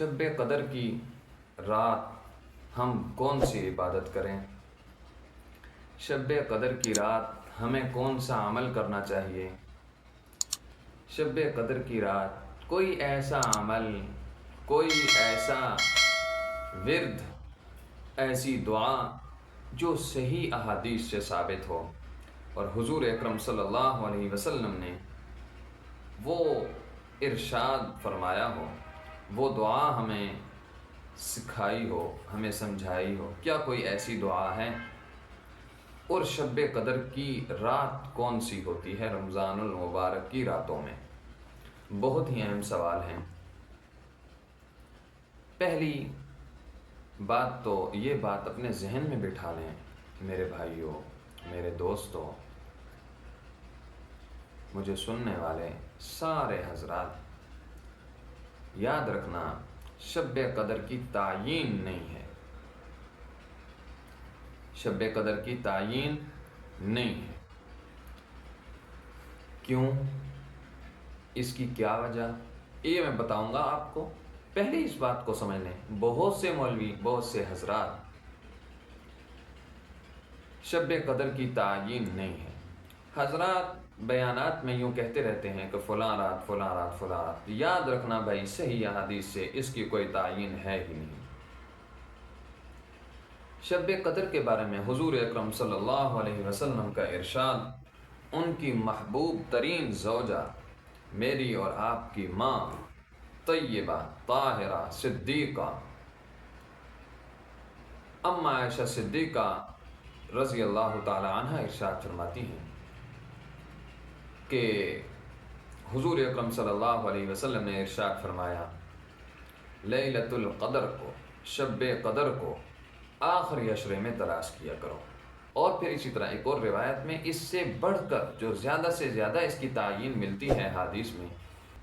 شب قدر کی رات ہم کون سی عبادت کریں؟ شب قدر کی رات ہمیں کون سا عمل کرنا چاہیے؟ شب قدر کی رات کوئی ایسا عمل، کوئی ایسا ورد، ایسی دعا جو صحیح احادیث سے ثابت ہو اور حضور اکرم صلی اللہ علیہ وسلم نے وہ ارشاد فرمایا ہو، وہ دعا ہمیں سکھائی ہو، ہمیں سمجھائی ہو، کیا کوئی ایسی دعا ہے؟ اور شب قدر کی رات کون سی ہوتی ہے رمضان المبارک کی راتوں میں؟ بہت ہی اہم سوال ہیں۔ پہلی بات تو یہ بات اپنے ذہن میں بٹھا لیں میرے بھائیوں، میرے دوستوں، مجھے سننے والے سارے حضرات، یاد رکھنا شب قدر کی تعیین نہیں ہے، شب قدر کی تعیین نہیں ہے۔ کیوں؟ اس کی کیا وجہ؟ یہ میں بتاؤں گا آپ کو۔ پہلے اس بات کو سمجھ لیں، بہت سے مولوی، بہت سے حضرات شب قدر کی تعیین نہیں ہے۔ حضرات بیانات میں یوں کہتے رہتے ہیں کہ فلاں رات فلاں رات فلاں رات۔ یاد رکھنا بھائی، صحیح حدیث سے اس کی کوئی تعیین ہے ہی نہیں۔ شب قدر کے بارے میں حضور اکرم صلی اللہ علیہ وسلم کا ارشاد، ان کی محبوب ترین زوجہ میری اور آپ کی ماں طیبہ طاہرہ صدیقہ ام عائشہ صدیقہ رضی اللہ تعالی عنہ ارشاد فرماتی ہیں کہ حضور اکرم صلی اللہ علیہ وسلم نے ارشاد فرمایا، لیلۃ القدر کو، شب قدر کو آخری عشرے میں تلاش کیا کرو۔ اور پھر اسی طرح ایک اور روایت میں اس سے بڑھ کر جو زیادہ سے زیادہ اس کی تعیین ملتی ہے حدیث میں،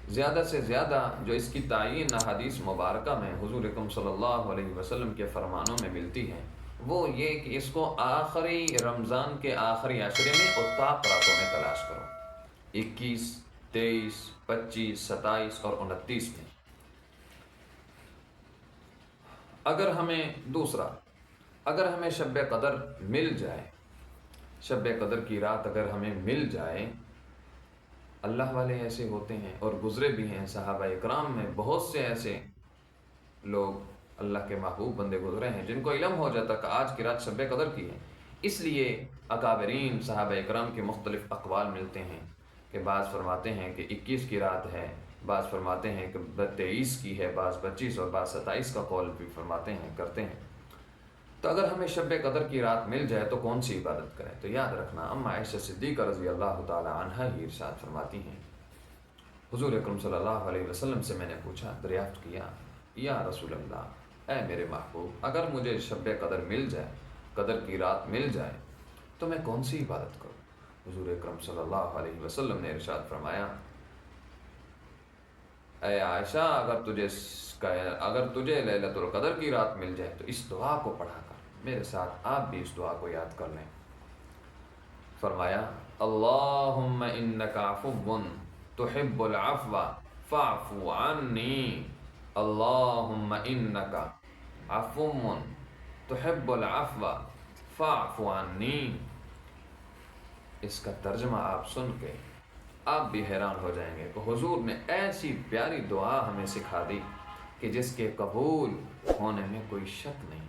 زیادہ سے زیادہ جو اس کی تعیین حدیث مبارکہ میں حضور اکرم صلی اللہ علیہ وسلم کے فرمانوں میں ملتی ہے، وہ یہ کہ اس کو آخری رمضان کے آخری عشرے میں اوطاق راتوں میں تلاش کرو، 21، 23، 25، 27 اور 29 میں۔ اگر ہمیں شب قدر مل جائے، شب قدر کی رات اگر ہمیں مل جائے، اللہ والے ایسے ہوتے ہیں اور گزرے بھی ہیں، صحابہ اکرام میں بہت سے ایسے لوگ اللہ کے محبوب بندے گزرے ہیں جن کو علم ہو جاتا کہ آج کی رات شب قدر کی ہے۔ اس لیے اکابرین صحابہ اکرام کے مختلف اقوال ملتے ہیں کہ بعض فرماتے ہیں کہ 21 کی رات ہے، بعض فرماتے ہیں کہ 23 کی ہے، بعض 25 اور بعض 27 کا قول بھی فرماتے ہیں، کرتے ہیں۔ تو اگر ہمیں شب قدر کی رات مل جائے تو کون سی عبادت کریں؟ تو یاد رکھنا ام عائشہ صدیقہ رضی اللہ تعالی عنہ ہی ارشاد فرماتی ہیں، حضور اکرم صلی اللہ علیہ وسلم سے میں نے پوچھا، دریافت کیا، یا رسول اللہ، اے میرے محبوب، اگر مجھے شب قدر مل جائے، قدر کی رات مل جائے تو میں کون سی عبادت کروں؟ حضور اکرم صلی اللہ علیہ وسلم نے ارشاد فرمایا، اے عائشہ، اگر تجھے لیلۃ القدر کی رات مل جائے تو اس دعا کو پڑھا کر۔ میرے ساتھ آپ بھی اس دعا کو یاد کر لیں۔ فرمایا، اللہم انک عفو تحب العفو فاعف عنی، اللہم انک عفو تحب العفو فاعف عنی۔ اس کا ترجمہ آپ سن کے آپ بھی حیران ہو جائیں گے کہ حضور نے ایسی پیاری دعا ہمیں سکھا دی کہ جس کے قبول ہونے میں کوئی شک نہیں ہے۔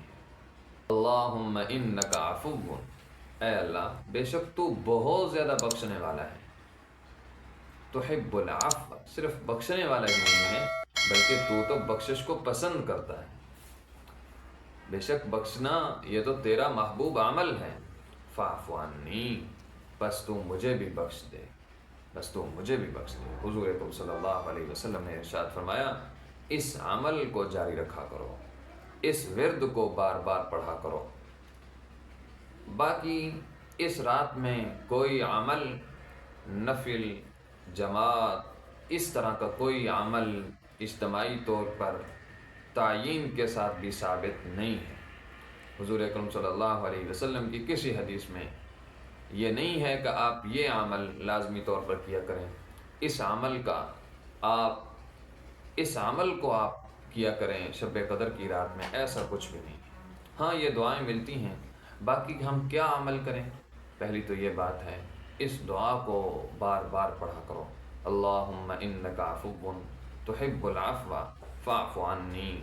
اللہم انک عفو، اے اللہ بے شک تو بہت زیادہ بخشنے والا ہے، تحب العفو، صرف بخشنے والا ہی نہیں ہے بلکہ تو بخشش کو پسند کرتا ہے۔ بے شک بخشنا یہ تو تیرا محبوب عمل ہے، فاعف عنی، بس تو مجھے بھی بخش دے، بس تو مجھے بھی بخش دے۔ حضور اکرم صلی اللہ علیہ وسلم نے ارشاد فرمایا، اس عمل کو جاری رکھا کرو، اس ورد کو بار بار پڑھا کرو۔ باقی اس رات میں کوئی عمل، نفل، جماعت، اس طرح کا کوئی عمل اجتماعی طور پر تعیین کے ساتھ بھی ثابت نہیں ہے۔ حضور اکرم صلی اللہ علیہ وسلم کی کسی حدیث میں یہ نہیں ہے کہ آپ یہ عمل لازمی طور پر کیا کریں، اس عمل کو آپ کیا کریں شب قدر کی رات میں، ایسا کچھ بھی نہیں۔ ہاں یہ دعائیں ملتی ہیں، باقی ہم کیا عمل کریں؟ پہلی تو یہ بات ہے، اس دعا کو بار بار پڑھا کرو، اللہم انک عفو تحب العفو فاعف عنی۔